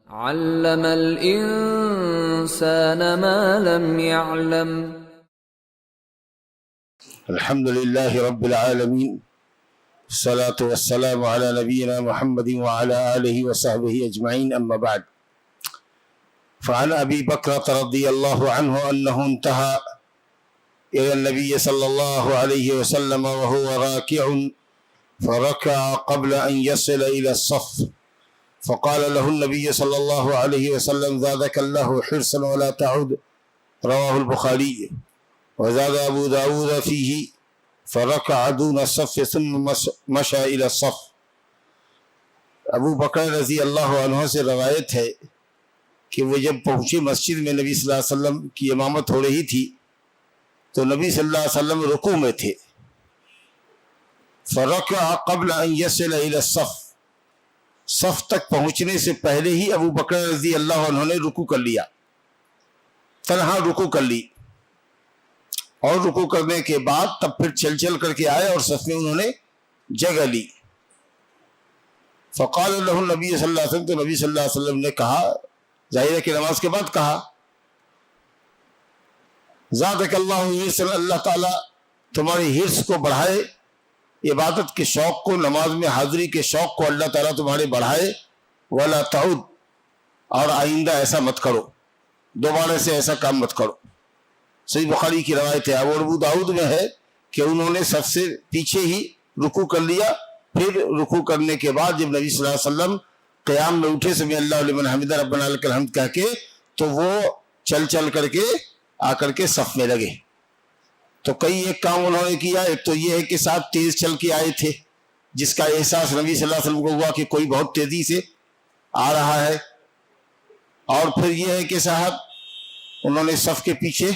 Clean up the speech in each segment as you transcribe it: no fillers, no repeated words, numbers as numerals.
علم الإنسان ما لم يعلم. الحمد لله رب العالمين، الصلاة والسلام على نبينا محمد وعلى آله وصحبه أجمعين، أما بعد. فعن أبي بكرة رضي الله عنه أنه انتهى إلى النبي صلى الله عليه وسلم وهو راكع فركع قبل أن يصل إلى الصف، فقال له النبي صلى الله عليه وسلم: زادك الله حرصا ولا تعد. رواه البخاري. وزاد أبو داود فيه فركع دون الصف ثم مشى إلى الصف. ابو بکر رضی اللہ عنہ سے روایت ہے کہ وہ جب پہنچے مسجد میں نبی صلی اللہ علیہ وسلم کی امامت ہو رہی تھی تو نبی صلی اللہ علیہ وسلم رکوع میں تھے. فرکع قبل ان یصل الی الصف، صف تک پہنچنے سے پہلے ہی ابو بکر رضی اللہ عنہ نے رکوع کر لیا، تنہا رکوع کر لی، اور رکوع کرنے کے بعد تب پھر چل چل کر کے آئے اور صف میں انہوں نے جگہ لی. فقال له النبی صلی اللہ علیہ وسلم، تو نبی صلی اللہ علیہ وسلم نے کہا، ظاہر ہے کہ نماز کے بعد کہا، زادک اللہ حرصا، اللہ تعالیٰ تمہاری حرص کو بڑھائے، عبادت کے شوق کو، نماز میں حاضری کے شوق کو اللہ تعالیٰ تمہارے بڑھائے. ولا تعود، اور آئندہ ایسا مت کرو، دوبارہ سے ایسا کام مت کرو. صحیح بخاری کی روایت ہے. ابو داؤد میں ہے کہ انہوں نے سب سے پیچھے ہی رکوع کر لیا، پھر رکوع کرنے کے بعد جب نبی صلی اللہ علیہ وسلم قیام میں اٹھے سمع اللہ لمن حمدہ ربنا لک الحمد کہہ کے، تو وہ چل چل کر کے آ کر کے صف میں لگے. تو کئی ایک کام انہوں نے کیا. ایک تو یہ ہے کہ ساتھ تیز چل کے آئے تھے، جس کا احساس نبی صلی اللہ علیہ وسلم کو ہوا کہ کوئی بہت تیزی سے آ رہا ہے. اور پھر یہ ہے کہ صاحب انہوں نے صف کے پیچھے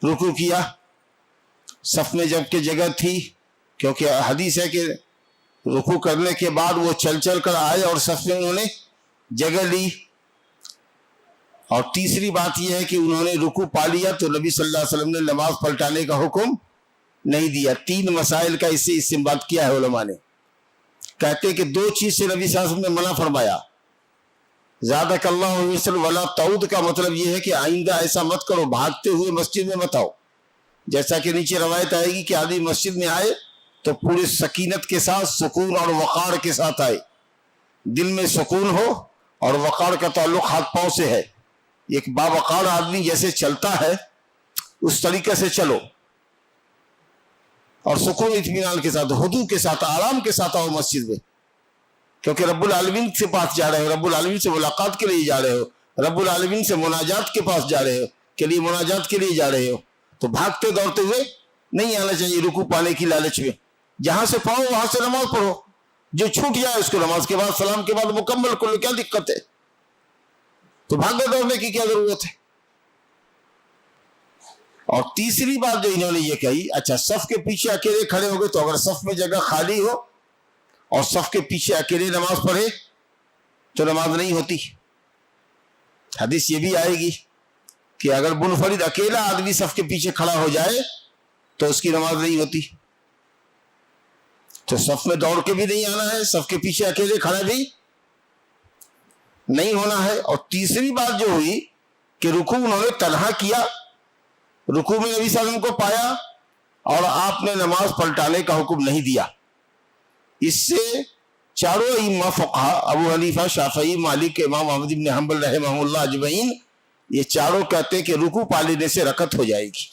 رکوع کیا، صف میں جب کہ جگہ تھی، کیونکہ حدیث ہے کہ رکوع کرنے کے بعد وہ چل چل کر آئے اور صف میں انہوں نے جگہ لی. اور تیسری بات یہ ہے کہ انہوں نے رکوع پا لیا تو نبی صلی اللہ علیہ وسلم نے نماز پلٹانے کا حکم نہیں دیا. 3 مسائل کا اس سے استنباط کیا ہے علماء نے. کہتے ہیں کہ 2 چیز سے نبی صلی اللہ علیہ وسلم نے منع فرمایا. زادک اللہ حرصا ولا تعود کا مطلب یہ ہے کہ آئندہ ایسا مت کرو، بھاگتے ہوئے مسجد میں مت آؤ. جیسا کہ نیچے روایت آئے گی کہ آدمی مسجد میں آئے تو پورے سکینت کے ساتھ، سکون اور وقار کے ساتھ آئے، دل میں سکون ہو، اور وقار کا تعلق ہاتھ پاؤں سے ہے. ایک باوقار آدمی جیسے چلتا ہے اس طریقے سے چلو، اور سکون اطمینان کے ساتھ، ہدوء کے ساتھ، آرام کے ساتھ آؤ مسجد میں، کیونکہ رب العالمین کے پاس جا رہے ہو، رب العالمین سے ملاقات کے لیے جا رہے ہو، رب العالمین سے مناجات کے پاس جا رہے ہو، مناجات کے لیے جا رہے ہو. تو بھاگتے دوڑتے ہوئے نہیں آنا چاہیے رکوع پانے کی لالچ میں. جہاں سے پاؤ وہاں سے نماز پڑھو، جو چھوٹ جائے اس کو نماز کے بعد، سلام کے بعد مکمل کر لو، کیا دقت ہے؟ تو بھاگنے دوڑنے کی کیا ضرورت ہے؟ اور تیسری بات جو انہوں نے یہ کہی، اچھا صف کے پیچھے اکیلے کھڑے ہو گئے تو اگر صف میں جگہ خالی ہو اور صف کے پیچھے اکیلے نماز پڑھے تو نماز نہیں ہوتی. حدیث یہ بھی آئے گی کہ اگر منفرد اکیلا آدمی صف کے پیچھے کھڑا ہو جائے تو اس کی نماز نہیں ہوتی. تو صف میں دوڑ کے بھی نہیں آنا ہے، صف کے پیچھے اکیلے کھڑا بھی نہیں ہونا ہے. اور تیسری بات جو ہوئی کہ رکوع انہوں نے تنہا کیا، رکوع میں نبی صلی اللہ علیہ وسلم کو پایا اور آپ نے نماز پلٹانے کا حکم نہیں دیا. اس سے چاروں ائمہ فقہا، ابو حنیفہ، شافعی، مالک، امام احمد بن حنبل رحمہ اللہ اجمعین، یہ چاروں کہتے ہیں کہ رکوع پا لینے سے رکعت ہو جائے گی.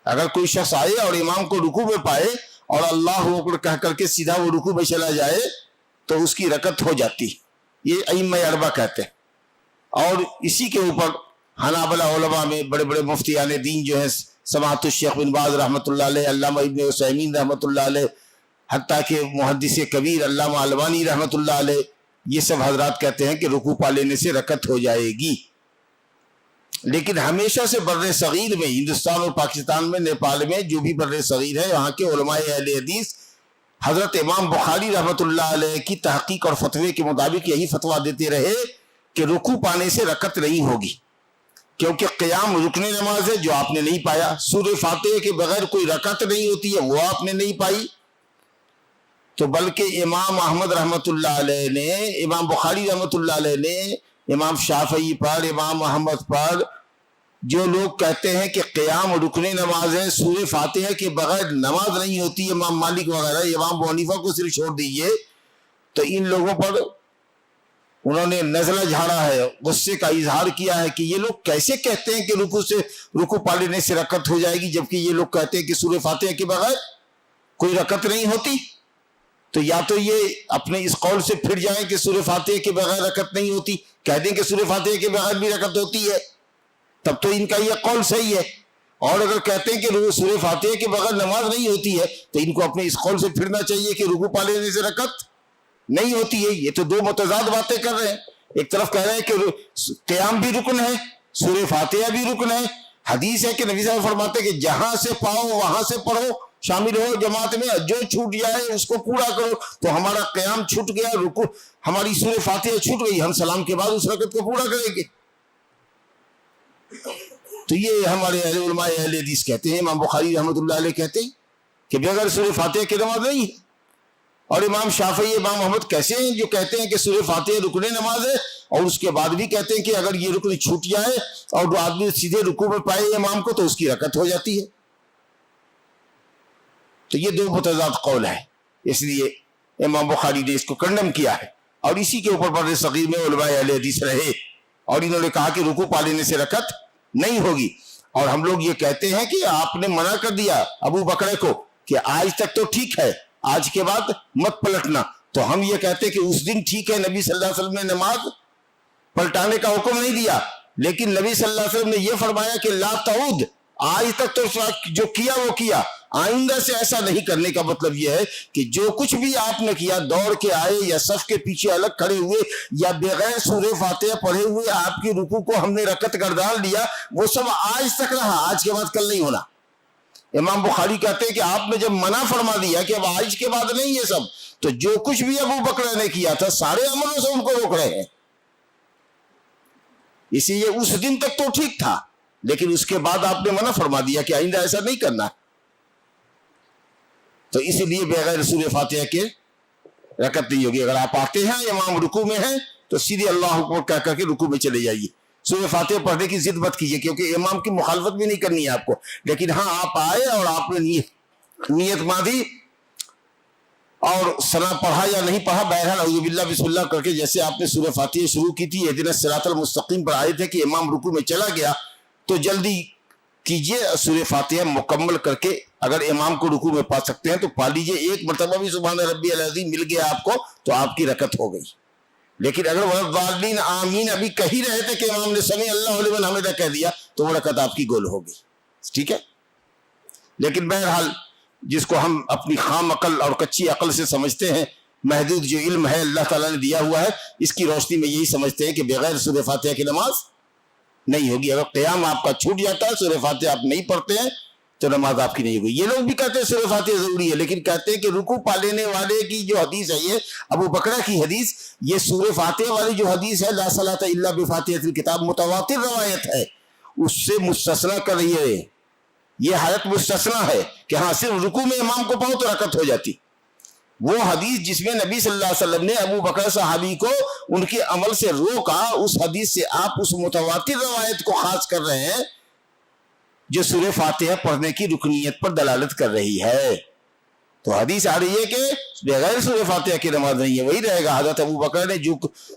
اگر کوئی شخص آئے اور امام کو رکوع میں پائے اور اللہ اکبر کہہ کر کے سیدھا وہ رکوع میں چلا جائے تو اس کی رکعت ہو جاتی. یہ ائمہ اربعہ کہتے ہیں. اور اسی کے اوپر حنابلہ علماء میں بڑے بڑے مفتیان دین جو ہیں، سماحت الشیخ بن باز رحمۃ اللہ علیہ، علامہ ابن عثیمین رحمۃ اللہ علیہ، حتیٰ کہ محدث کبیر علامہ البانی رحمۃ اللہ علیہ، یہ سب حضرات کہتے ہیں کہ رکوع پا لینے سے رکعت ہو جائے گی. لیکن ہمیشہ سے بر صغیر میں، ہندوستان اور پاکستان میں، نیپال میں جو بھی بر صغیر ہے، وہاں کے علماء اہل حدیث حضرت امام بخاری رحمۃ اللہ علیہ کی تحقیق اور فتوے کے مطابق یہی فتویٰ دیتے رہے کہ رکوع پانے سے رکعت نہیں ہوگی، کیونکہ قیام رکن نماز ہے جو آپ نے نہیں پایا، سورہ فاتحہ کے بغیر کوئی رکعت نہیں ہوتی ہے وہ آپ نے نہیں پائی، تو بلکہ امام احمد رحمۃ اللہ علیہ نے، امام بخاری رحمۃ اللہ علیہ نے امام شافعی پر، امام احمد پر جو لوگ کہتے ہیں کہ قیام رکن نماز ہے، سورہ فاتحہ کے بغیر نماز نہیں ہوتی، امام مالک وغیرہ، امام ابو حنیفہ کو صرف چھوڑ دیجیے، تو ان لوگوں پر انہوں نے نزلہ جھاڑا ہے، غصے کا اظہار کیا ہے کہ یہ لوگ کیسے کہتے ہیں کہ رکوع پا لینے سے رکعت ہو جائے گی، جبکہ یہ لوگ کہتے ہیں کہ سورہ فاتحہ کے بغیر کوئی رکعت نہیں ہوتی۔ تو یا تو یہ اپنے اس قول سے پھر جائیں کہ سورہ فاتحہ کے بغیر رکعت نہیں ہوتی، کہہ دیں کہ سورہ فاتحہ کے بغیر بھی رکعت ہوتی ہے، تب تو ان کا یہ قول صحیح ہے۔ اور اگر کہتے ہیں کہ سورہ فاتحہ کے بغیر نماز نہیں ہوتی ہے، تو ان کو اپنے اس قول سے پھرنا چاہیے کہ رکوع پا لینے سے رکعت نہیں ہوتی ہے۔ یہ تو دو متضاد باتیں کر رہے ہیں، ایک طرف کہہ رہے ہیں کہ قیام بھی رکن ہے، سورہ فاتحہ بھی رکن ہے، حدیث ہے کہ نبی صلی اللہ علیہ وسلم فرماتے ہیں کہ جہاں سے پاؤ وہاں سے پڑھو، شامل ہو جماعت میں، جو چھوٹ جائے اس کو پورا کرو۔ تو ہمارا قیام چھوٹ گیا، رکوع، ہماری سورہ فاتحہ چھوٹ گئی، ہم سلام کے بعد اس رکعت کو پورا کریں گے۔ تو یہ ہمارے علماء اہل حدیث کہتے ہیں، امام بخاری رحمۃ اللہ علیہ کہتے ہیں کہ بغیر سورہ فاتحہ کی نماز نہیں ہے، اور امام شافعی، امام احمد کیسے ہیں جو کہتے ہیں کہ سورہ فاتحہ رکن نماز ہے، اور اس کے بعد بھی کہتے ہیں کہ اگر یہ رکن چھوٹ جائے اور آدمی سیدھے رکوع میں پائے امام کو تو اس کی رکعت ہو جاتی ہے۔ تو یہ دو متضاد قول ہے، اس لیے امام بخاری نے اس کو کنڈم کیا ہے، اور اسی کے اوپر بر صغیر میں علماء اہل حدیث رہے، اور انہوں نے کہا کہ رکوع پا لینے سے رکعت نہیں ہوگی۔ اور ہم لوگ یہ کہتے ہیں کہ آپ نے منع کر دیا ابو بکر کو کہ آج تک تو ٹھیک ہے، آج کے بعد مت پلٹنا، تو ہم یہ کہتے ہیں کہ اس دن ٹھیک ہے، نبی صلی اللہ علیہ وسلم نے نماز پلٹانے کا حکم نہیں دیا، لیکن نبی صلی اللہ علیہ وسلم نے یہ فرمایا کہ لا تعود، آج تک تو جو کیا وہ کیا، آئندہ سے ایسا نہیں کرنے کا مطلب یہ ہے کہ جو کچھ بھی آپ نے کیا، دوڑ کے آئے یا صف کے پیچھے الگ کھڑے ہوئے یا بغیر سورہ فاتحہ پڑھے ہوئے آپ کی رکوع کو ہم نے رکعت گردان لیا، وہ سب آج تک رہا، آج کے بعد کل نہیں ہونا۔ امام بخاری کہتے ہیں کہ آپ نے جب منع فرما دیا کہ اب آج کے بعد نہیں یہ سب، تو جو کچھ بھی ابو بکر نے کیا تھا سارے عملوں سے ان کو روک رہے ہیں۔ اسی لیے اس دن تک تو ٹھیک تھا، لیکن اس کے بعد آپ نے منع فرما دیا کہ آئندہ ایسا نہیں کرنا، تو اسی لیے بغیر سورہ فاتحہ کے رکعت نہیں ہوگی۔ اگر آپ آتے ہیں امام رکوع میں ہیں تو سیدھے اللہ اکبر کہہ کر کے رکوع میں چلے جائیے، سورہ فاتحہ پڑھنے کی ضد مت کیجیے، کیونکہ امام کی مخالفت بھی نہیں کرنی ہے آپ کو، لیکن ہاں آپ آئے اور آپ نے نیت باندھی اور ثنا پڑھا یا نہیں پڑھا، بہرحال اعوذ باللہ بسم اللہ کر کے جیسے آپ نے سورہ فاتحہ شروع کی تھی، اہدنا الصراط المستقیم پر آئے تھے کہ امام رکوع میں چلا گیا، تو جلدی کیجئے سورہ فاتحہ مکمل کر کے، اگر امام کو رکوع میں پا سکتے ہیں تو پا لیجئے، ایک مرتبہ بھی سبحان ربی العظیم مل گیا آپ کو تو آپ کی رکعت ہو گئی۔ لیکن اگر والدین آمین ابھی کہی رہے تھے کہ امام نے سمع اللہ لمن حمدہ کہہ دیا تو وہ رکعت آپ کی گول ہو گئی، ٹھیک ہے۔ لیکن بہرحال جس کو ہم اپنی خام عقل اور کچی عقل سے سمجھتے ہیں، محدود جو علم ہے اللہ تعالیٰ نے دیا ہوا ہے، اس کی روشنی میں یہی سمجھتے ہیں کہ بغیر سورہ فاتحہ کی نماز نہیں ہوگی۔ اگر قیام آپ کا چھوٹ جاتا ہے، سورہ فاتحہ آپ نہیں پڑھتے ہیں تو نماز آپ کی نہیں ہوگی۔ یہ لوگ بھی کہتے ہیں سورہ فاتحہ ضروری ہے، لیکن کہتے ہیں کہ رکوع پا لینے والے کی جو حدیث ہے، یہ ابو بکرہ کی حدیث، یہ سورہ فاتحہ والی جو حدیث ہے لا صلاۃ الا بفاتحۃ الکتاب، متواتر روایت ہے، اس سے مستثنا کر رہی ہے، یہ حالت مستثنا ہے کہ ہاں صرف رکوع میں امام کو پاؤ تو رکعت ہو جاتی۔ وہ حدیث جس میں نبی صلی اللہ علیہ وسلم نے ابو بکر صحابی کو ان کے عمل سے روکا، اس حدیث سے آپ اس متواتر روایت کو خاص کر رہے ہیں جو سورہ فاتحہ پڑھنے کی رکنیت پر دلالت کر رہی ہے۔ تو حدیث آ رہی ہے کہ بغیر سورہ فاتحہ کی نماز نہیں ہے، وہی رہے گا۔ حضرت ابو بکر نے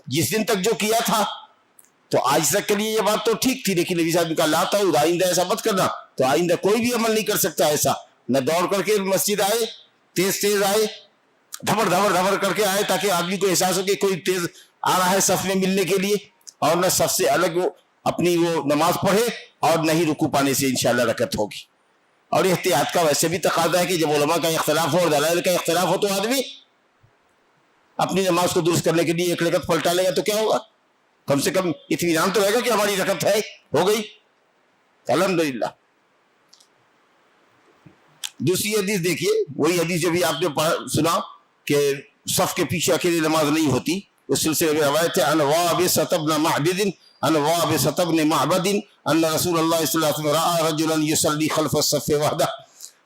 جس دن تک جو کیا تھا تو آج تک کے لیے یہ بات تو ٹھیک تھی، لیکن نبی صاحب نے کہا لا تعود، آئندہ ایسا مت کرنا، تو آئندہ کوئی بھی عمل نہیں کر سکتا ایسا، نہ دوڑ کر کے مسجد آئے، تیز آئے، دھبڑ کر کے آئے تاکہ آدمی کو احساس ہو کہ کوئی تیز آ رہا ہے صف میں ملنے کے لیے، اور نہ صف سے الگ وہ اپنی وہ نماز پڑھے، اور نہ ہی رکوع پانے سے انشاءاللہ رکعت ہوگی۔ اور احتیاط کا ویسے بھی تقاضا ہے کہ جب علماء کا اختلاف ہو اور دلائل کا اختلاف ہو تو آدمی اپنی نماز کو درست کرنے کے لیے ایک رکعت پلٹا لے گا تو کیا ہوگا، کم سے کم اطمینان تو رہے گا کہ ہماری رکعت ہے، ہو گئی، الحمدللہ۔ دوسری حدیث دیکھیے، وہی حدیث جو بھی آپ نے سنا کہ صف کے پیچھے اکیلی نماز نہیں ہوتی، اس سلسلے میں روایت ہے ان وابصة بن معبد ان رسول اللہ صلی اللہ علیہ وسلم رأى رجلا يصلي خلف الصف وحده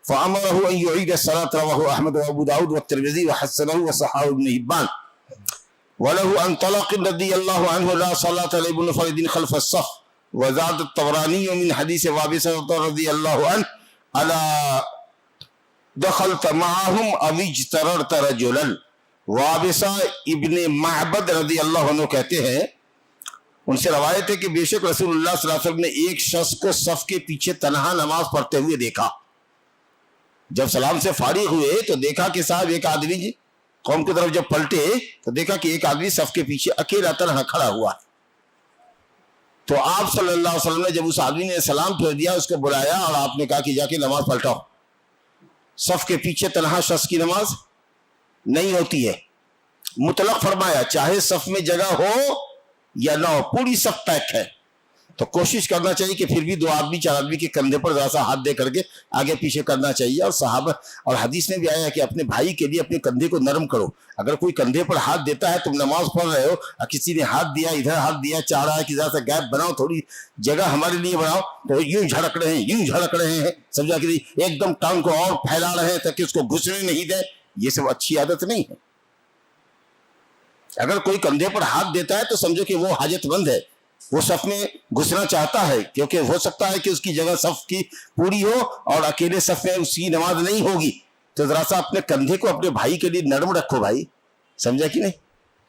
فأمره أن يعيد الصلاة رواه أحمد وأبو داود والترمذي وحسنه وصححه ابن حبان وله عن طلق رضي الله عنه لا صلاة لمنفرد خلف الصف وزاد الطبراني من حديث وابصة رضي الله عنه ألا دخلت معهم أو اجتررت رجلا. وابصہ ابن معبد رضی اللہ عنہ کہتے ہیں ان سے روایت ہے کہ بے شک رسول اللہ صلی اللہ علیہ وسلم نے ایک شخص کو صف کے پیچھے تنہا نماز پڑھتے ہوئے دیکھا. جب سلام سے فارغ ہوئے تو دیکھا کہ صاحب ایک آدمی جی قوم کی طرف جب پلٹے تو دیکھا کہ ایک آدمی صف کے پیچھے اکیلا تنہا کھڑا ہوا. تو آپ صلی اللہ علیہ وسلم نے جب اس آدمی نے سلام پھیر دیا اس کو بلایا اور آپ نے کہا کہ جا کے نماز پلٹاؤ. صف کے پیچھے تنہا شخص کی نماز نہیں ہوتی ہے. مطلق فرمایا چاہے صف میں جگہ ہو یا نہ ہو, پوری صف پیک ہے تو کوشش کرنا چاہیے کہ پھر بھی 2 آدمی 4 آدمی کے کندھے پر ذرا سا ہاتھ دے کر کے آگے پیچھے کرنا چاہیے. اور صحابہ اور حدیث میں بھی آیا ہے کہ اپنے بھائی کے لیے اپنے کندھے کو نرم کرو. اگر کوئی کندھے پر ہاتھ دیتا ہے تم نماز پڑھ رہے ہو اور کسی نے ہاتھ دیا ادھر ہاتھ دیا چاہ رہا ہے کہ ذرا سا گیپ بناؤ, تھوڑی جگہ ہمارے لیے بناؤ, تو یوں جھڑک رہے ہیں سمجھا کہ ایک دم ٹانگ کو اور پھیلا رہے ہیں تاکہ اس کو گھسنے نہیں دے. یہ سب اچھی عادت نہیں ہے. اگر کوئی کندھے پر ہاتھ دیتا ہے تو سمجھو کہ وہ حاجت مند ہے, وہ صف میں گھسنا چاہتا ہے, کیونکہ ہو سکتا ہے کہ اس کی جگہ صف کی پوری ہو اور اکیلے صف میں اس کی نماز نہیں ہوگی. تو ذرا سا اپنے کندھے کو اپنے بھائی کے لیے نرم رکھو بھائی, سمجھا کہ نہیں,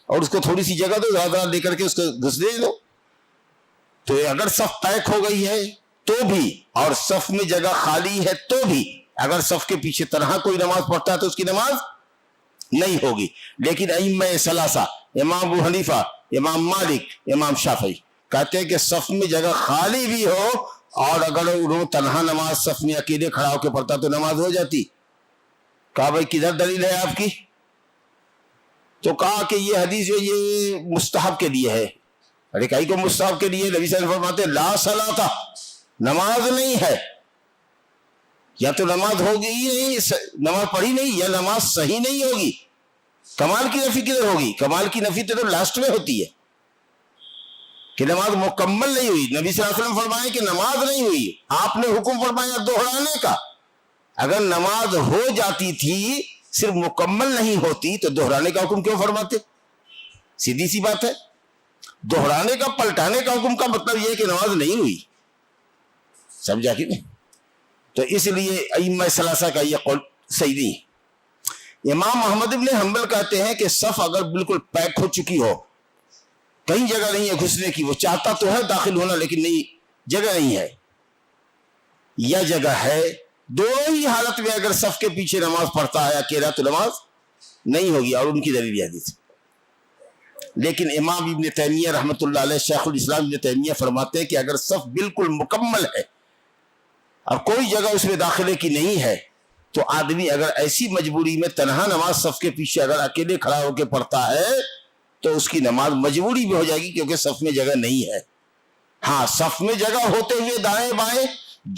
اور اس کو تھوڑی سی جگہ دو, زیادہ لے کر کے اس کو گھسنے دو. تو اگر صف پیک ہو گئی ہے تو بھی اور صف میں جگہ خالی ہے تو بھی اگر صف کے پیچھے تنہا کوئی نماز پڑھتا ہے تو اس کی نماز نہیں ہوگی. لیکن ائمہ ثلاثہ امام ابو حنیفہ, امام مالک, امام شافعی کہتے ہیں کہ صف میں جگہ خالی بھی ہو اور اگر وہ تنہا نماز صف میں اکیلے کھڑا ہو کے پڑھتا تو نماز ہو جاتی. کہا بھائی کدھر دلیل ہے آپ کی؟ تو کہا کہ یہ حدیث جو یہ مستحب کے لیے ہے. ارے کئی کو مستحب کے لیے؟ نبی صلی اللہ علیہ وسلم فرماتے لا صلاۃ, نماز نہیں ہے. یا تو نماز ہوگی ہی نہیں, نماز پڑھی نہیں, یا نماز صحیح نہیں ہوگی. کمال کی نفی کدھر ہوگی؟ کمال کی نفی تو لاسٹ میں ہوتی ہے کہ نماز مکمل نہیں ہوئی. نبی صلی اللہ علیہ وسلم فرمائے کہ نماز نہیں ہوئی, آپ نے حکم فرمایا دوہرانے کا. اگر نماز ہو جاتی تھی صرف مکمل نہیں ہوتی تو دوہرانے کا حکم کیوں فرماتے؟ سیدھی سی بات ہے. دوہرانے کا پلٹانے کا حکم کا مطلب یہ ہے کہ نماز نہیں ہوئی, سمجھا کہ نہیں. تو اس لیے ائمہ ثلاثہ کا یہ قول صحیح نہیں. امام احمد بن حنبل کہتے ہیں کہ صف اگر بالکل پیک ہو چکی ہو, کہیں جگہ نہیں ہے گھسنے کی, وہ چاہتا تو ہے داخل ہونا لیکن نہیں, جگہ نہیں ہے, یا جگہ ہے, دونوں ہی حالت میں اگر صف کے پیچھے نماز پڑھتا ہے اکیلا تو نماز نہیں ہوگی. اور ان کی دلیل حدیث. لیکن امام ابن تیمیہ رحمۃ اللہ علیہ, شیخ الاسلام ابن تیمیہ فرماتے ہیں کہ اگر صف بالکل مکمل ہے اور کوئی جگہ اس میں داخلے کی نہیں ہے تو آدمی اگر ایسی مجبوری میں تنہا نماز صف کے پیچھے اگر اکیلے کھڑا ہو کے پڑھتا ہے تو اس کی نماز مجبوری بھی ہو جائے گی کیونکہ صف میں جگہ نہیں ہے. ہاں صف میں جگہ ہوتے ہوئے دائیں بائیں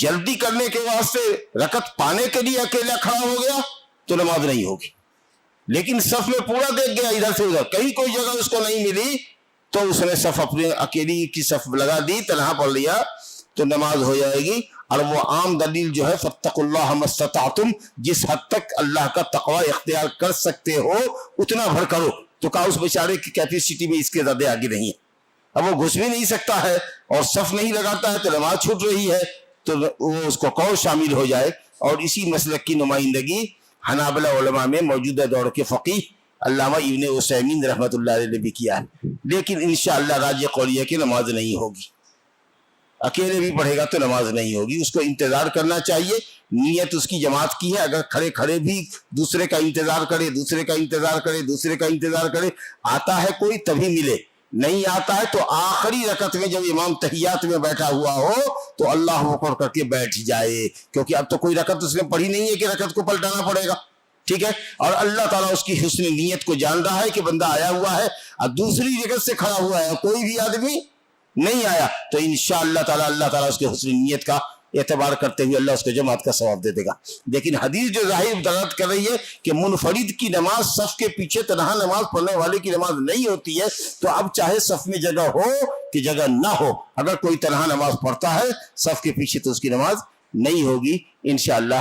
جلدی کرنے کے واسطے رکعت پانے کے لیے اکیلا کھڑا ہو گیا تو نماز نہیں ہوگی. لیکن صف میں پورا دیکھ گیا ادھر سے ادھر, کہیں کوئی جگہ اس کو نہیں ملی تو اس نے صف اپنے اکیلی کی صف لگا دی, تنہا پڑھ لیا تو نماز ہو جائے گی. اور وہ عام دلیل جو ہے فاتقوا اللہ ما استطعتم, جس حد تک اللہ کا تقوی اختیار کر سکتے ہو اتنا بھر کرو. تو کہا اس بیچارے کی کیپیسٹی میں اس کے زیادہ آگے نہیں ہے, اب وہ گھس بھی نہیں سکتا ہے اور صف نہیں لگاتا ہے تو نماز چھوٹ رہی ہے, تو وہ اس کو کون شامل ہو جائے. اور اسی مسلک کی نمائندگی حنابلہ علماء میں موجودہ دور کے فقیہ علامہ ابن عثیمین رحمۃ اللہ علیہ نے بھی کیا ہے. لیکن انشاءاللہ راجح قول یہ کہ نماز نہیں ہوگی, اکیلے بھی پڑھے گا تو نماز نہیں ہوگی. اس کو انتظار کرنا چاہیے, نیت اس کی جماعت کی ہے. اگر کھڑے کھڑے بھی دوسرے کا انتظار کرے, دوسرے کا انتظار کرے, دوسرے کا انتظار کرے, آتا ہے کوئی تبھی ملے, نہیں آتا ہے تو آخری رکعت میں جب امام تحیات میں بیٹھا ہوا ہو تو اللہ اکبر کر کے بیٹھ جائے, کیونکہ اب تو کوئی رکعت اس نے پڑھی نہیں ہے کہ رکعت کو پلٹانا پڑے گا. ٹھیک ہے, اور اللہ تعالیٰ اس کی حسن نیت کو جان رہا ہے کہ بندہ آیا ہوا ہے اور دوسری رکعت سے کھڑا ہوا ہے, کوئی بھی آدمی نہیں آیا, تو انشاءاللہ تعالیٰ اللہ تعالیٰ اس کے حسن نیت کا اعتبار کرتے ہوئے اللہ اس کو جماعت کا ثواب دے دے گا. لیکن حدیث جو ظاہر دلالت کر رہی ہے کہ منفرد کی نماز صف کے پیچھے تنہا نماز پڑھنے والے کی نماز نہیں ہوتی ہے, تو اب چاہے صف میں جگہ ہو کہ جگہ نہ ہو, اگر کوئی تنہا نماز پڑھتا ہے صف کے پیچھے تو اس کی نماز نہیں ہوگی انشاءاللہ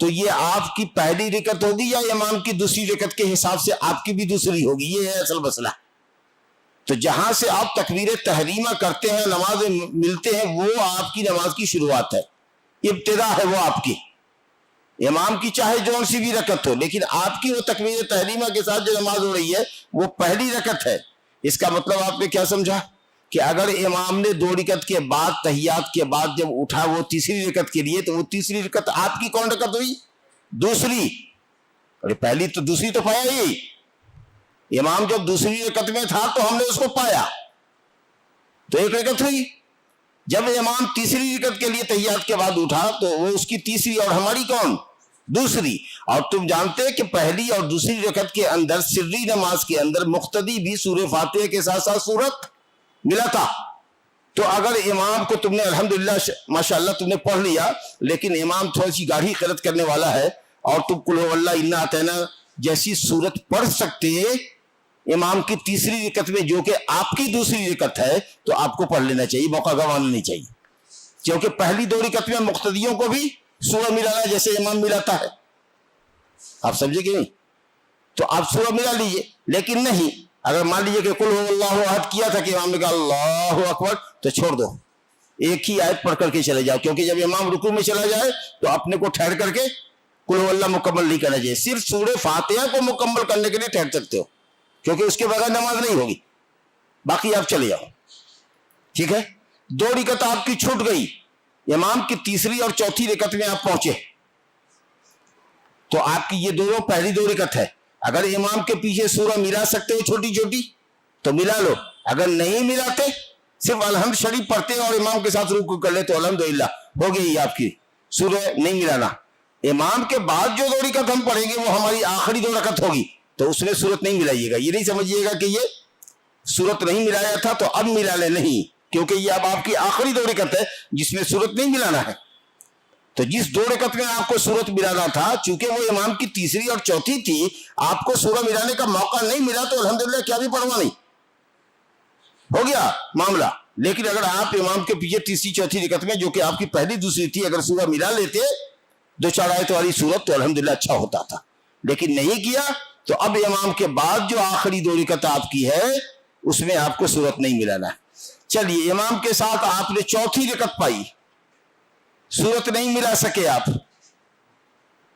تو یہ آپ کی پہلی رکعت ہوگی یا امام کی دوسری رکعت کے حساب سے آپ کی بھی دوسری ہوگی؟ یہ ہے اصل مسئلہ۔ تو جہاں سے آپ تکبیر تحریمہ کرتے ہیں، نماز ملتے ہیں، وہ آپ کی نماز کی شروعات ہے، ابتدا ہے وہ آپ کی۔ امام کی چاہے جون سی بھی رکعت ہو، لیکن آپ کی وہ تکبیر تحریمہ کے ساتھ جو نماز ہو رہی ہے وہ پہلی رکعت ہے۔ اس کا مطلب آپ نے کیا سمجھا کہ اگر امام نے 2 رکعت کے بعد تحیات کے بعد جب اٹھا وہ تیسری رکعت کے لیے، تو وہ تیسری رکعت آپ کی کون رکعت ہوئی؟ دوسری۔ ارے پہلی تو دوسری تو پایا ہی، امام جب دوسری رکعت میں تھا تو ہم نے اس کو پایا، تو 1 رکعت ہوئی۔ جب امام تیسری رکعت کے لیے تحیات کے بعد اٹھا تو وہ اس کی تیسری اور ہماری کون؟ دوسری۔ اور تم جانتے کہ پہلی اور دوسری رکعت کے اندر سری نماز کے اندر مقتدی بھی سورہ فاتحہ کے ساتھ ساتھ سورت ملا تھا۔ تو اگر امام کو تم نے الحمدللہ ماشاءاللہ تم نے پڑھ لیا، لیکن امام تھوڑی سی گاڑھی قرت کرنے والا ہے اور تم قل هو اللہ انا اعطینا جیسی سورت پڑھ سکتے امام کی تیسری رکعت میں، جو کہ آپ کی دوسری رکعت ہے، تو آپ کو پڑھ لینا چاہیے، موقع گنوانا نہیں چاہیے، کیونکہ پہلی 2 رکعت میں مقتدیوں کو بھی سورہ ملانا جیسے امام ملاتا ہے۔ آپ سمجھے کہ نہیں؟ تو آپ سورہ ملا لیجیے، لیکن نہیں، اگر مان لیجیے کہ قل هو اللہ احد کیا تھا کہ امام نے کہا اللہ اکبر، تو چھوڑ دو، ایک ہی آیت پڑھ کر کے چلے جاؤ، کیونکہ جب امام رکوع میں چلا جائے تو اپنے کو ٹھہر کر کے قل هو اللہ مکمل نہیں کرنا چاہیے، صرف سورہ فاتحہ کو مکمل کرنے کے لیے ٹھہر سکتے ہو، کیونکہ اس کے بغیر نماز نہیں ہوگی، باقی آپ چلے جاؤ، ٹھیک ہے؟ 2 رکعت آپ کی چھوٹ گئی، امام کی تیسری اور چوتھی رکعت میں آپ پہنچے، تو آپ کی یہ دونوں پہلی 2 رکعت ہے۔ اگر امام کے پیچھے سورہ ملا سکتے ہو چھوٹی چھوٹی تو ملا لو، اگر نہیں ملاتے صرف الحمد شریف پڑھتے اور امام کے ساتھ رکوع کر لے تو الحمدللہ ہو گئی آپ کی، سورہ نہیں ملانا۔ امام کے بعد جو 2 رکعت ہم پڑھیں گے وہ ہماری آخری 2 رکعت ہوگی، تو اس میں سورت نہیں ملائیے گا، یہ نہیں سمجھیے گا کہ یہ سورت نہیں ملایا تھا تو اب ملا لے، نہیں، کیونکہ یہ اب آپ کی آخری 2 رکعت ہے جس میں سورت نہیں ملانا ہے۔ تو جس 2 رکعت میں آپ کو سورت ملانا تھا، چونکہ وہ امام کی تیسری اور چوتھی تھی، آپ کو سورہ ملانے کا موقع نہیں ملا تو الحمدللہ کیا بھی پرواہ نہیں، ہو گیا معاملہ۔ لیکن اگر آپ امام کے پیچھے تیسری چوتھی رکعت میں، جو کہ آپ کی پہلی دوسری تھی، اگر سورہ ملا لیتے 2-4 آیت والی سورت تو الحمدللہ اچھا ہوتا تھا، لیکن نہیں کیا، تو اب امام کے بعد جو آخری 2 رکعت آپ کی ہے اس میں آپ کو سورت نہیں ملانا ہے۔ چلیے، امام کے ساتھ آپ نے چوتھی رکعت پائی، سورت نہیں ملا سکے، آپ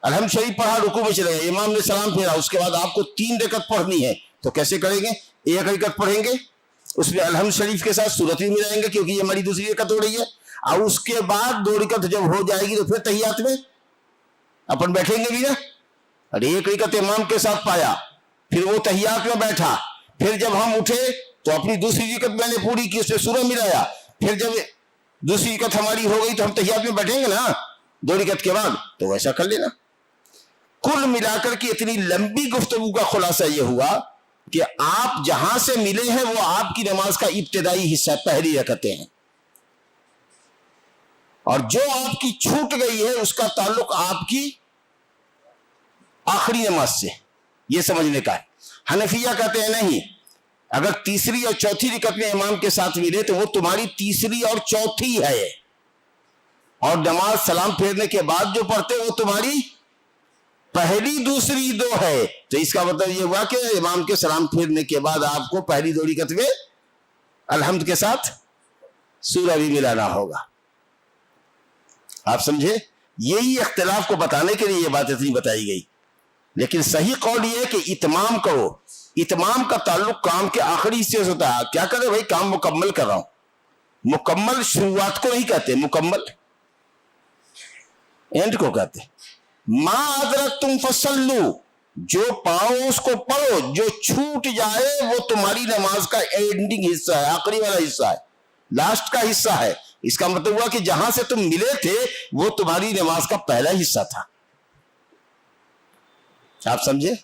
الحمد شریف پڑھا، رکوع میں چلے گئے، امام نے سلام پھیرا، اس کے بعد آپ کو 3 رکعت پڑھنی ہے، تو کیسے کریں گے؟ 1 رکعت پڑھیں گے، اس میں الحمد شریف کے ساتھ سورت بھی ملائیں گے کیونکہ یہ ہماری دوسری رکعت ہو رہی ہے، اور اس کے بعد 2 رکعت جب ہو جائے گی تو پھر تحیات میں اپن بیٹھیں گے بھی نا۔ اور 1 رکعت امام کے ساتھ پایا، پھر وہ تحیات میں بیٹھا، پھر جب ہم اٹھے تو اپنی دوسری رکعت میں نے پوری کی، اس میں سورہ ملایا، پھر جب دوسری رکعت ہماری ہو گئی تو ہم تحیات میں بیٹھیں گے نا 2 رکعت کے بعد، تو ویسا کر لینا۔ کل ملا کر کے اتنی لمبی گفتگو کا خلاصہ یہ ہوا کہ آپ جہاں سے ملے ہیں وہ آپ کی نماز کا ابتدائی حصہ، پہلی رکعتیں ہیں، اور جو آپ کی چھوٹ گئی ہے اس کا تعلق آپ کی آخری نماز سے، یہ سمجھنے کا ہے۔ حنفیہ کہتے ہیں نہیں، اگر تیسری اور چوتھی رکعت میں امام کے ساتھ ملے تو وہ تمہاری تیسری اور چوتھی ہے، اور نماز سلام پھیرنے کے بعد جو پڑھتے وہ تمہاری پہلی دوسری 2 ہے، تو اس کا مطلب یہ ہوا کہ امام کے سلام پھیرنے کے بعد آپ کو پہلی 2 رکعت میں الحمد کے ساتھ سورہ بھی ملانا ہوگا۔ آپ سمجھے؟ یہی اختلاف کو بتانے کے لیے یہ بات اتنی بتائی گئی، لیکن صحیح قول یہ ہے کہ اتمام کرو، اتمام کا تعلق کام کے آخری حصے سے ہوتا ہے۔ کیا کرے بھائی، کام مکمل کر رہا ہوں، مکمل شروعات کو نہیں کہتے، مکمل اینڈ کو کہتے۔ ما ادرکتم فصلوا، جو پاؤ اس کو پڑھو، جو چھوٹ جائے وہ تمہاری نماز کا اینڈنگ حصہ ہے، آخری والا حصہ ہے، لاسٹ کا حصہ ہے۔ اس کا مطلب ہوا کہ جہاں سے تم ملے تھے وہ تمہاری نماز کا پہلا حصہ تھا۔ آپ سمجھے؟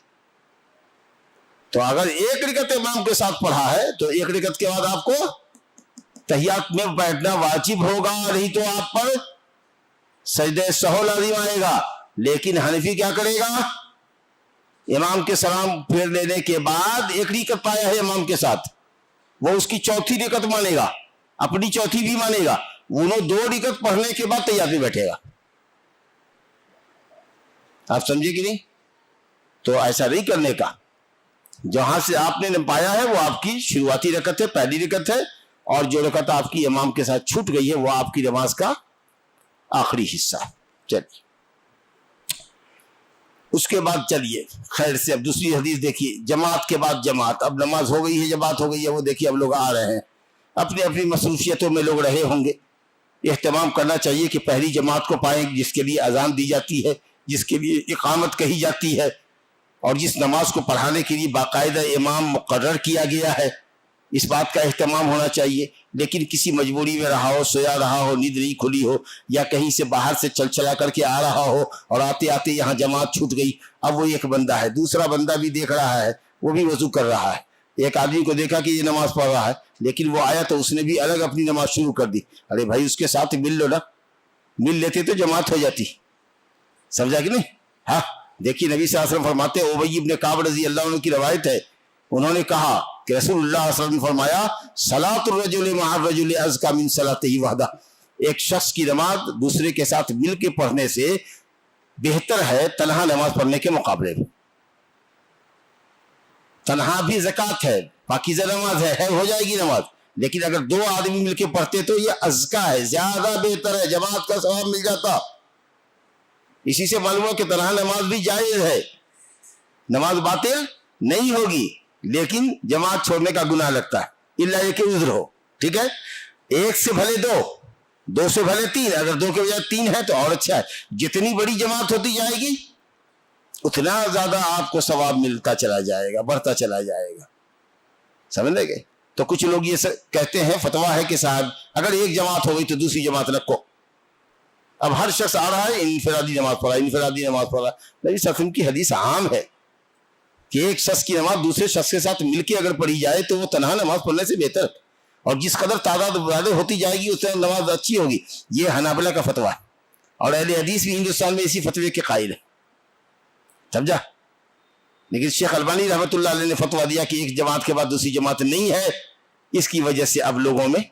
تو اگر 1 رکعت امام کے ساتھ پڑھا ہے تو 1 رکعت کے بعد آپ کو تحیات میں بیٹھنا واجب ہوگا، نہیں تو آپ پر سجدہ سہو لازم آئے گا۔ لیکن حنفی کیا کرے گا؟ امام کے سلام پھیر لینے کے بعد 1 رکعت پایا ہے امام کے ساتھ، وہ اس کی چوتھی رکعت مانے گا، اپنی چوتھی بھی مانے گا، انہوں 2 رکعت پڑھنے کے بعد تحیات میں بیٹھے گا۔ آپ سمجھے کہ نہیں؟ تو ایسا نہیں کرنے کا. جہاں سے آپ نے پایا ہے وہ آپ کی شروعاتی رکعت ہے، پہلی رکعت ہے، اور جو رکعت آپ کی امام کے ساتھ چھوٹ گئی ہے وہ آپ کی نماز کا آخری حصہ. چلیے اس کے بعد چلیے خیر سے اب دوسری حدیث دیکھیے. جماعت کے بعد جماعت. اب نماز ہو گئی ہے، جماعت ہو گئی ہے، وہ دیکھیے اب لوگ آ رہے ہیں، اپنی اپنی مصروفیتوں میں لوگ رہے ہوں گے. اہتمام کرنا چاہیے کہ پہلی جماعت کو پائیں جس کے لیے اذان دی جاتی ہے، جس کے لیے اقامت کہی جاتی ہے، اور جس نماز کو پڑھانے کے لیے باقاعدہ امام مقرر کیا گیا ہے. اس بات کا اہتمام ہونا چاہیے. لیکن کسی مجبوری میں رہا ہو، سویا رہا ہو، نیند نہیں کھلی ہو، یا کہیں سے باہر سے چل چلا کر کے آ رہا ہو اور آتے آتے یہاں جماعت چھوٹ گئی. اب وہ ایک بندہ ہے، دوسرا بندہ بھی دیکھ رہا ہے، وہ بھی وضو کر رہا ہے. ایک آدمی کو دیکھا کہ یہ نماز پڑھ رہا ہے، لیکن وہ آیا تو اس نے بھی الگ اپنی نماز شروع کر دی. ارے بھائی اس کے ساتھ مل لو نا، مل لیتے تو جماعت ہو جاتی. سمجھا کہ نہیں؟ ہاں دیکھیے نبی صلی اللہ علیہ وسلم فرماتے ہیں، ابی بن کعب رضی اللہ عنہ کی روایت ہے، انہوں نے کہا کہ رسول اللہ صلی اللہ علیہ وسلم نے فرمایا صلاۃ الرجل مع الرجل ازکی من صلاتہ وحدہ. ایک شخص کی نماز دوسرے کے ساتھ مل کے پڑھنے سے بہتر ہے تنہا نماز پڑھنے کے مقابلے میں. تنہا بھی زکوٰۃ ہے، پاکیزہ نماز ہے، ہو جائے گی نماز، لیکن اگر دو آدمی مل کے پڑھتے تو یہ ازکا ہے، زیادہ بہتر ہے، جماعت کا ثواب مل جاتا. اسی سے معلوم ہو کہ تنہا نماز بھی جائز ہے، نماز باطل نہیں ہوگی، لیکن جماعت چھوڑنے کا گناہ لگتا ہے، الا یہ کہ عذر ہو. ٹھیک ہے، ایک سے بھلے دو، دو سے بھلے تین، اگر دو کے بجائے تین ہے تو اور اچھا ہے. جتنی بڑی جماعت ہوتی جائے گی اتنا زیادہ آپ کو ثواب ملتا چلا جائے گا، بڑھتا چلا جائے گا. سمجھ لے گئے؟ تو کچھ لوگ یہ کہتے ہیں، فتویٰ ہے کہ صاحب اگر ایک جماعت ہو گئی تو دوسری جماعت رکھو. اب ہر شخص آ رہا ہے انفرادی نماز پڑھا، انفرادی نماز پڑھا. نبی صلی اللہ علیہ وسلم کی حدیث عام ہے کہ ایک شخص کی نماز دوسرے شخص کے ساتھ مل کے اگر پڑھی جائے تو وہ تنہا نماز پڑھنے سے بہتر، اور جس قدر تعداد زیادہ ہوتی جائے گی اس سے نماز اچھی ہوگی. یہ حنابلہ کا فتویٰ ہے، اور اہل حدیث بھی ہندوستان میں اسی فتوے کے قائل ہے. سمجھا؟ لیکن شیخ البانی رحمۃ اللہ علیہ نے فتویٰ دیا کہ ایک جماعت کے بعد دوسری جماعت نہیں ہے. اس کی وجہ سے اب لوگوں میں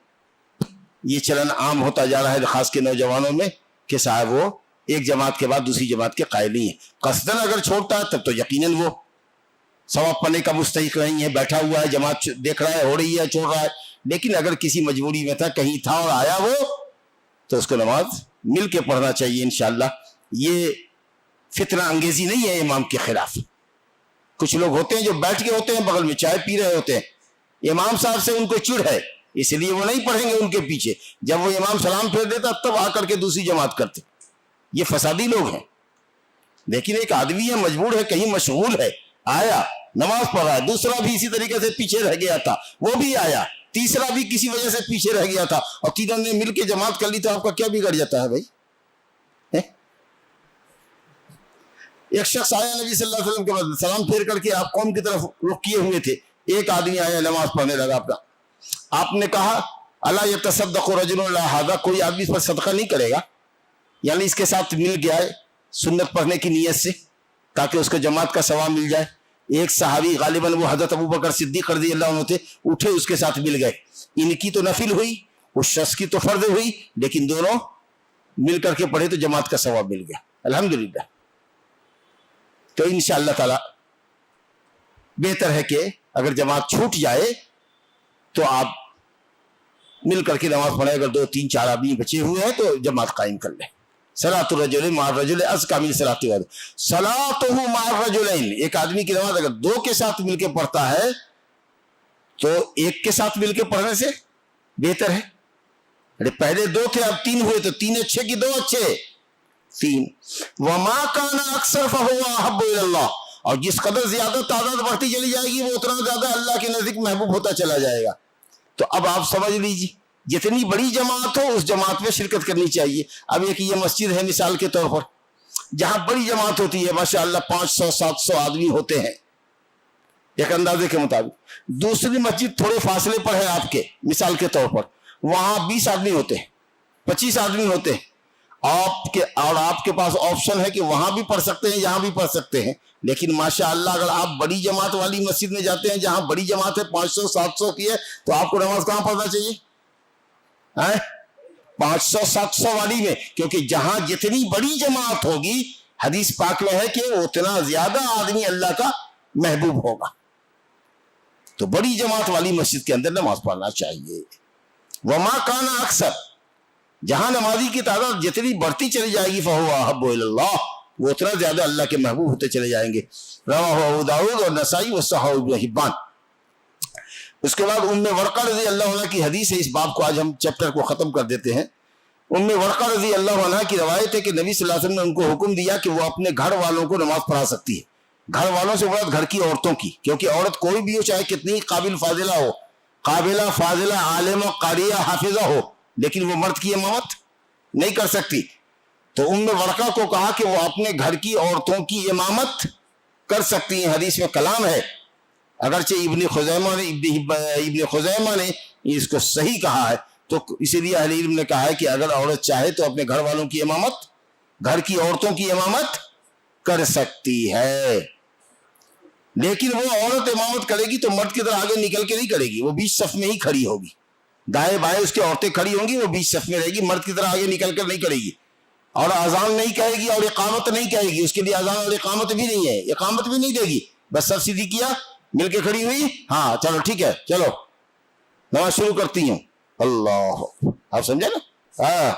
یہ چلن عام ہوتا جا رہا ہے، خاص کے نوجوانوں میں، کہ صاحب وہ ایک جماعت کے بعد دوسری جماعت کے قائل نہیں ہے. قصدن اگر چھوڑتا ہے تب تو یقیناً وہ ثواب پانے کا مستحق نہیں ہے، بیٹھا ہوا ہے، جماعت دیکھ رہا ہے، ہو رہی ہے، چھوڑ رہا ہے. لیکن اگر کسی مجبوری میں تھا، کہیں تھا اور آیا وہ، تو اس کو نماز مل کے پڑھنا چاہیے انشاءاللہ. یہ فتنہ انگیزی نہیں ہے امام کے خلاف. کچھ لوگ ہوتے ہیں جو بیٹھ کے ہوتے ہیں بغل میں چائے پی رہے ہوتے ہیں، امام صاحب سے ان کو چڑ ہے، اس لیے وہ نہیں پڑھیں گے ان کے پیچھے. جب وہ امام سلام پھیر دیتا تب آ کر کے دوسری جماعت کرتے. یہ فسادی لوگ ہیں. لیکن ایک آدمی ہے، مجبور ہے، کہیں مشغول ہے، آیا نماز پڑھ رہا ہے، دوسرا بھی اسی طریقے سے پیچھے رہ گیا تھا، وہ بھی آیا، تیسرا بھی کسی وجہ سے پیچھے رہ گیا تھا، اور تینوں نے مل کے جماعت کر لی، تو آپ کا کیا بگڑ جاتا ہے بھائی؟ ایک شخص آیا نبی صلی اللہ علیہ وسلم کے بعد سلام پھیر کر کے آپ قوم کی طرف رخ کیے ہوئے تھے. ایک آدمی آیا نماز پڑھنے لگا اپنا. آپ نے کہا الا یتصدق رجل علی ھذا، کوئی آدمی اس پر صدقہ نہیں کرے گا، یعنی اس کے ساتھ مل گیا ہے سنت پڑھنے کی نیت سے تاکہ اس کو جماعت کا ثواب مل جائے. ایک صحابی، غالباً وہ حضرت ابو بکر صدیق رضی اللہ عنہ تھے، اٹھے اس کے ساتھ مل گئے. ان کی تو نفل ہوئی، اس شخص کی تو فرض ہوئی، لیکن دونوں مل کر کے پڑھے تو جماعت کا ثواب مل گیا الحمدللہ. تو انشاءاللہ تعالی بہتر ہے کہ اگر جماعت چھوٹ جائے تو آپ مل کر کے نماز پڑھیں. اگر 2 3 4 آدمی بچے ہوئے ہیں تو جماعت قائم کر لیں. صلاۃ الرجل مع الرجل ازکی من صلاۃ الواحد، صلاۃہ مع الرجلین، ایک آدمی کی نماز اگر 2 کے ساتھ مل کے پڑھتا ہے تو ایک کے ساتھ مل کے پڑھنے سے بہتر ہے. ارے پہلے 2 تھے اب 3 ہوئے تو 3 اچھے کی 2 اچھے 3. وما کان اکثر فهو احب الی اللہ، اور جس قدر زیادہ تعداد بڑھتی چلی جائے گی وہ اتنا زیادہ اللہ کے نزدیک محبوب ہوتا چلا جائے گا. تو اب آپ سمجھ لیجیے، جتنی بڑی جماعت ہو اس جماعت میں شرکت کرنی چاہیے. اب ایک یہ مسجد ہے مثال کے طور پر، جہاں بڑی جماعت ہوتی ہے، ماشاءاللہ 500 700 آدمی ہوتے ہیں ایک اندازے کے مطابق. دوسری مسجد تھوڑے فاصلے پر ہے آپ کے، مثال کے طور پر وہاں 20 آدمی ہوتے ہیں، 25 آدمی ہوتے ہیں. آپ کے پاس آپشن ہے کہ وہاں بھی پڑھ سکتے ہیں، یہاں بھی پڑھ سکتے ہیں. لیکن ماشاءاللہ اگر آپ بڑی جماعت والی مسجد میں جاتے ہیں جہاں بڑی جماعت ہے 500 700 کی ہے، تو آپ کو نماز کہاں پڑھنا چاہیے؟ 500 700 والی میں، کیونکہ جہاں جتنی بڑی جماعت ہوگی حدیث پاک میں ہے کہ اتنا زیادہ آدمی اللہ کا محبوب ہوگا. تو بڑی جماعت والی مسجد کے اندر نماز پڑھنا چاہیے. وما کان اکثر، جہاں نمازی کی تعداد جتنی بڑھتی چلی جائے گی فہو احب الی اللہ، وہ اتنا زیادہ اللہ کے محبوب ہوتے چلے جائیں گے. رواہ ابو داؤد اور نسائی وصححہ ابن حبان. اس کے بعد ام ورقہ رضی اللہ عنہ کی حدیث ہے. اس باب کو آج ہم چیپٹر کو ختم کر دیتے ہیں. ام ورقہ رضی اللہ عنہ کی روایت ہے کہ نبی صلی اللہ علیہ وسلم نے ان کو حکم دیا کہ وہ اپنے گھر والوں کو نماز پڑھا سکتی ہے. گھر والوں سے مراد گھر کی عورتوں کی، کیونکہ عورت کوئی بھی ہو، چاہے کتنی قابل فاضلہ ہو، قابلہ فاضلہ عالمہ قاریہ حافظہ ہو، لیکن وہ مرد کی امامت نہیں کر سکتی. تو ام ورقہ کو کہا کہ وہ اپنے گھر کی عورتوں کی امامت کر سکتی ہیں. حدیث میں کلام ہے، اگرچہ ابن خزیمہ نے اس کو صحیح کہا ہے، تو اسی لیے اہل علم نے کہا ہے کہ اگر عورت چاہے تو اپنے گھر والوں کی امامت، گھر کی عورتوں کی امامت کر سکتی ہے. لیکن وہ عورت امامت کرے گی تو مرد کی طرح آگے نکل کے نہیں کرے گی، وہ بیچ صف میں ہی کھڑی ہوگی. دائیں بائیں اس کی عورتیں کھڑی ہوں گی، وہ بیچ صف میں رہے گی، مرد کی طرح آگے نکل کر نہیں کرے گی. اور اذان نہیں کہے گی اور اقامت نہیں کہے گی، اس کے لیے اذان اور اقامت بھی نہیں ہے، اقامت بھی نہیں دے گی. بس سب سیدھی کیا، مل کے کھڑی ہوئی، ہاں چلو ٹھیک ہے، چلو نماز شروع کرتی ہوں. اللہ، آپ سمجھے نا؟ ہاں.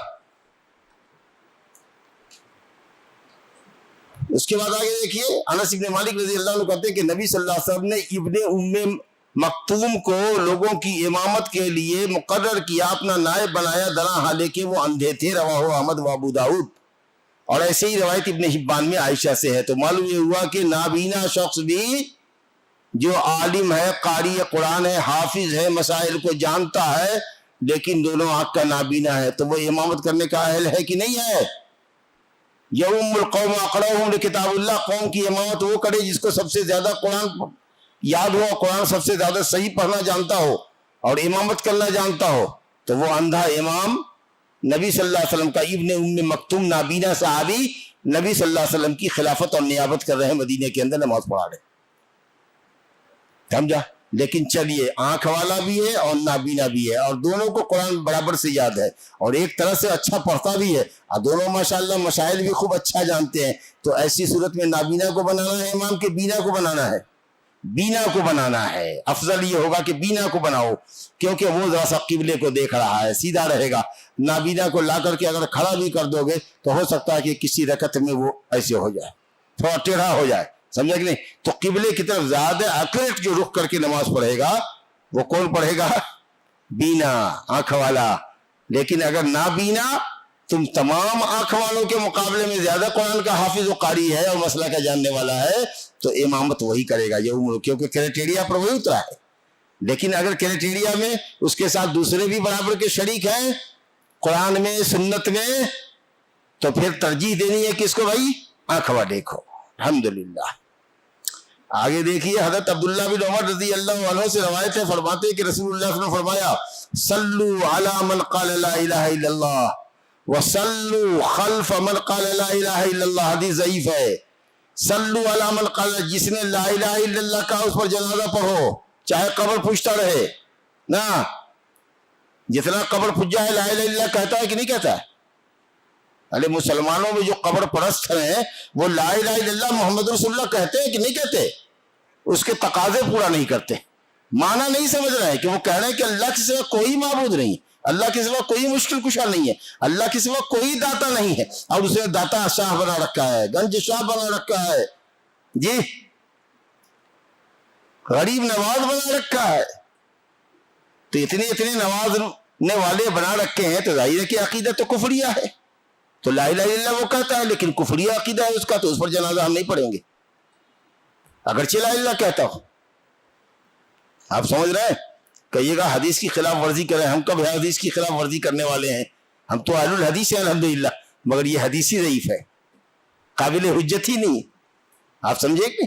اس کے بعد آگے دیکھیے، انس بن مالک رضی اللہ عنہ کہتے ہیں کہ نبی صلی اللہ علیہ وسلم نے ابن ام مکتوم کو لوگوں کی امامت کے لیے مقرر کیا، اپنا نائب بنایا، درا حالانکہ وہ اندھے تھے. رواہ احمد و ابو داؤد. اور ایسے ہی روایت ابن حبان میں عائشہ سے ہے. تو معلوم یہ ہوا کہ نابینا شخص بھی جو عالم ہے، قاری قرآن ہے، حافظ ہے، مسائل کو جانتا ہے، لیکن دونوں آنکھ کا نابینا ہے، تو وہ امامت کرنے کا اہل ہے کہ نہیں ہے؟ یوم القوم اقرأہم لکتاب اللہ، قوم کی امامت وہ کرے جس کو سب سے زیادہ قرآن یاد ہو، قرآن سب سے زیادہ صحیح پڑھنا جانتا ہو اور امامت کرنا جانتا ہو. تو وہ اندھا امام نبی صلی اللہ علیہ وسلم کا ابن ام مکتوم نابینا صحابی نبی صلی اللہ علیہ وسلم کی خلافت اور نیابت کر رہے ہیں، مدینے کے اندر نماز پڑھا رہے. سمجھا؟ لیکن چلیے، آنکھ والا بھی ہے اور نابینا بھی ہے، اور دونوں کو قرآن برابر سے یاد ہے، اور ایک طرح سے اچھا پڑھتا بھی ہے، اور دونوں ماشاءاللہ مسائل بھی خوب اچھا جانتے ہیں. تو ایسی صورت میں نابینا کو بنانا ہے امام کے بینا کو بنانا ہے؟ بینا کو بنانا ہے. افضل یہ ہوگا کہ بینا کو بناؤ، کیونکہ وہ ذرا سا قبلے کو دیکھ رہا ہے، سیدھا رہے گا. نابینا کو لا کر کے اگر کھڑا بھی کر دو گے تو ہو سکتا ہے کہ کسی رکعت میں وہ ایسے ہو جائے، تھوڑا ٹیڑھا ہو جائے. سمجھا کہ نہیں؟ تو قبلے کی طرف زیادہ ایکوریٹ جو رخ کر کے نماز پڑھے گا وہ کون پڑھے گا؟ بینا، آنکھ والا. لیکن اگر نابینا، تم تمام آنکھ والوں کے مقابلے میں زیادہ قرآن کا حافظ و قاری ہے اور مسئلہ کا جاننے والا ہے، تو امامت وہی کرے گا، کیونکہ کریٹیریا پر وہی اترا ہے. لیکن اگر کریٹیریا میں اس کے ساتھ دوسرے بھی برابر کے شریک ہیں قرآن میں، سنت میں، تو پھر ترجیح دینی ہے کس کو بھائی؟ آنکھ والے کو. الحمدللہ. آگے دیکھیے، حضرت عبداللہ بن عمر رضی اللہ عنہ سے روایت ہے، فرماتے ہیں کہ رسول اللہ صلی اللہ علیہ وسلم نے فرمایا، صلو علی من قال لا الہ الا اللہ وصلو خلف من قال لا الہ الا اللہ. حدیث ضعیف ہے. صلو علی من قال، جس نے لا الہ الا اللہ کہا اس پر جنازہ پڑھو، چاہے قبر پوچھتا رہے نا. جتنا قبر پوجا ہے لا الہ الا اللہ کہتا ہے کہ نہیں کہتا ہے؟ ارے مسلمانوں میں جو قبر پرست ہیں وہ لا الہ الا اللہ محمد رسول اللہ کہتے ہیں کہ نہیں کہتے؟ اس کے تقاضے پورا نہیں کرتے، معنی نہیں سمجھ رہے ہیں کہ وہ کہہ رہے ہیں کہ اللہ کے سوا کوئی معبود نہیں، اللہ کے سوا کوئی مشکل کشا نہیں ہے، اللہ کے سوا کوئی داتا نہیں ہے، اور اسے داتا شاہ بنا رکھا ہے، گنج شاہ بنا رکھا ہے، جی غریب نواز بنا رکھا ہے. تو اتنے نوازنے والے بنا رکھے ہیں، تو ظاہر ہے کہ عقیدہ تو کفریہ ہے. تو لا الہ الا اللہ وہ کہتا ہے لیکن کفریہ عقیدہ ہے اس کا، تو اس پر جنازہ ہم نہیں پڑھیں گے اگرچہ لا الہ الا اللہ کہتا ہو. آپ سمجھ رہے ہیں؟ کہیے گا حدیث کی خلاف ورزی کریں، ہم کب حدیث کی خلاف ورزی کرنے والے ہیں؟ ہم تو اہل الحدیث ہیں الحمدللہ، مگر یہ حدیث ہی ضعیف ہے، قابل حجت ہی نہیں. آپ سمجھے کہ؟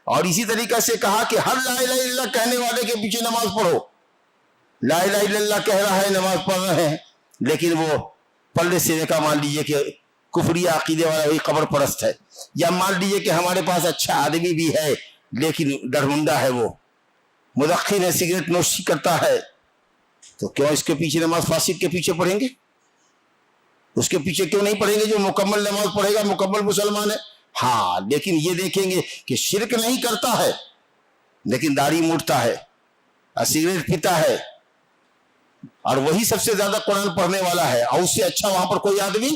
اور اسی طریقے سے کہا کہ ہر لا الہ الا اللہ کہنے والے کے پیچھے نماز پڑھو. لا الہ الا اللہ کہہ رہا ہے، نماز پڑھ رہے ہیں، لیکن وہ پلے سینے کا مان لیجئے کہ کفری عقیدے والا وہی قبر پرست ہے، یا مان لیجئے کہ ہمارے پاس اچھا آدمی بھی ہے لیکن ڈرمنڈا ہے، وہ مدخن ہے، سگریٹ نوشی کرتا ہے، تو کیوں اس کے پیچھے نماز فاسق کے پیچھے پڑھیں گے؟ اس کے پیچھے کیوں نہیں پڑھیں گے؟ جو مکمل نماز پڑھے گا مکمل مسلمان ہے. ہاں لیکن یہ دیکھیں گے کہ شرک نہیں کرتا ہے لیکن داڑھی موڑتا ہے, سگریٹ پیتا ہے, اور وہی سب سے زیادہ قرآن پڑھنے والا ہے, اور اس سے اچھا وہاں پر کوئی آدمی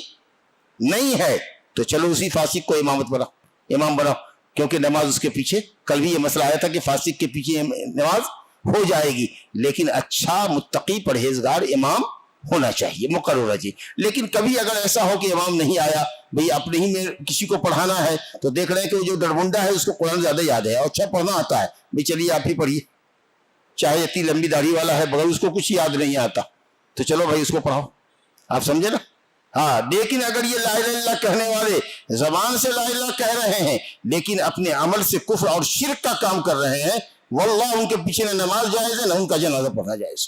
نہیں ہے, تو چلو اسی فاسق کو امام بناؤ, کیونکہ نماز اس کے پیچھے, کل بھی یہ مسئلہ آیا تھا کہ فاسق کے پیچھے نماز ہو جائے گی, لیکن اچھا متقی پرہیزگار امام ہونا چاہیے, مقررہ جی. لیکن کبھی اگر ایسا ہو کہ امام نہیں آیا, بھئی اپنے ہی میں کسی کو پڑھانا ہے, تو دیکھ رہے ہیں کہ وہ جو ڈرمنڈا ہے اس کو قرآن زیادہ یاد ہے اور اچھا پڑھنا آتا ہے, بھئی چلیے آپ ہی پڑھیے, چاہے اتنی لمبی داڑھی والا ہے مگر اس کو کچھ یاد نہیں آتا, تو چلو بھائی اس کو پڑھاؤ. آپ سمجھے نا؟ ہاں لیکن اگر یہ لا الہ الا اللہ کہنے والے زبان سے لا الہ الا اللہ کہہ رہے ہیں لیکن اپنے عمل سے کفر اور شرک کا کام کر رہے ہیں, واللہ ان کے پیچھے نہ نماز جائز ہے نہ ان کا جنازہ پڑھنا جائز.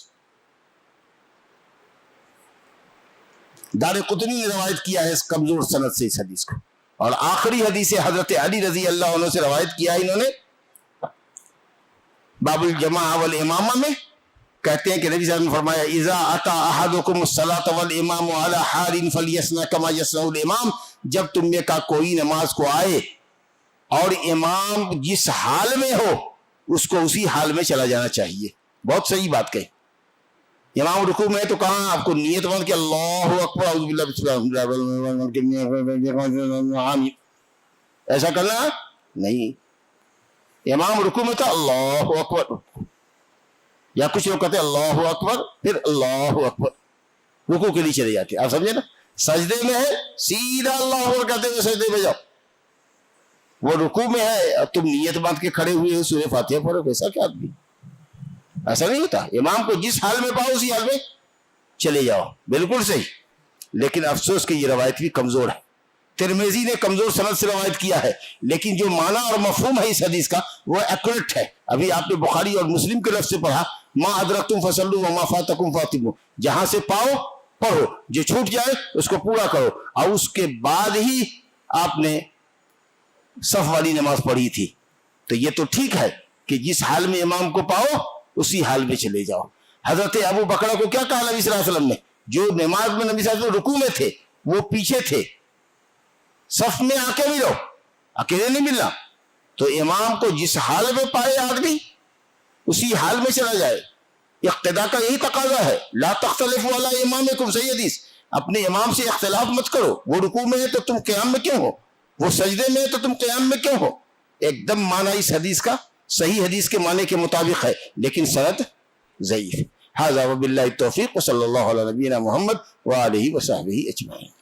دارقطنی نے روایت کیا ہے اس کمزور سند سے اس حدیث کو, اور آخری حدیث حضرت علی رضی اللہ عنہ سے روایت کیا ہے انہوں نے باب الجماع والامامہ میں, کہتے ہیں کہ نبی صلی اللہ علیہ وسلم نے فرمایا اذا اتا احدکم الصلاۃ والامام علی حال فلیصنع کما یصنع الامام, جب تم میں کا کوئی نماز کو آئے اور امام جس حال میں ہو اس کو اسی حال میں چلا جانا چاہیے. بہت صحیح بات کہی. امام رکوع میں تو کہاں آپ کو نیت بند کہ اللہ اکبر اعوذ باللہ بسم اللہ, ایسا کرنا نہیں. امام رکوع میں تو اللہ اکبر, یا کچھ لوگ کہتے ہیں اللہ اکبر پھر اللہ اکبر, رکوع کے لیے چلے جاتے. آپ سمجھے نا؟ سجدے میں ہے سیدھا اللہ اکبر کہتے ہوئے سجدے میں جاؤ, وہ رکوع میں ہے اور تم نیت باندھ کے کھڑے ہوئے ہو سورہ فاتحہ پڑھو, ایسا کیا آدمی؟ ایسا نہیں ہوتا. امام کو جس حال میں پاؤ اسی حال میں چلے جاؤ, بالکل صحیح. لیکن افسوس کہ یہ روایت بھی کمزور ہے. ترمذی نے کمزور سند سے روایت کیا ہے, لیکن جو معنی اور مفہوم ہے اس حدیث کا وہ ایکوریٹ ہے. ابھی آپ نے بخاری اور مسلم کے لفظ سے پڑھا ما ادرکتم فصلوا وما فاتکم فاتموا, جہاں سے پاؤ پڑھو, جو چھوٹ جائے اس کو پورا کرو, اور اس کے بعد ہی آپ نے صف والی نماز پڑھی تھی. تو یہ تو ٹھیک ہے کہ جس حال میں امام کو پاؤ اسی حال میں چلے جاؤ. حضرت ابو بکر کو کیا کہا نبی صلی اللہ علیہ وسلم نے؟ جو نماز میں نبی صلی اللہ علیہ وسلم رکوع میں تھے وہ پیچھے تھے, صف میں آ کے ملو, اکیلے نہیں ملنا. تو امام کو جس حال میں پائے آدمی اسی حال میں چلا جائے. اقتداء کا یہی تقاضا ہے. لا تختلفوا علی امامکم, صحیح حدیث. اپنے امام سے اختلاف مت کرو. وہ رکوع میں ہے تو تم قیام میں کیوں ہو, وہ سجدے میں ہے تو تم قیام میں کیوں ہو. ایک دم معنی اس حدیث کا صحیح حدیث کے معنی کے مطابق ہے, لیکن سند ضعیف. ھذا وباللہ التوفیق وصلی اللہ علی نبینا محمد وآلہ وصحبہ اجمعین.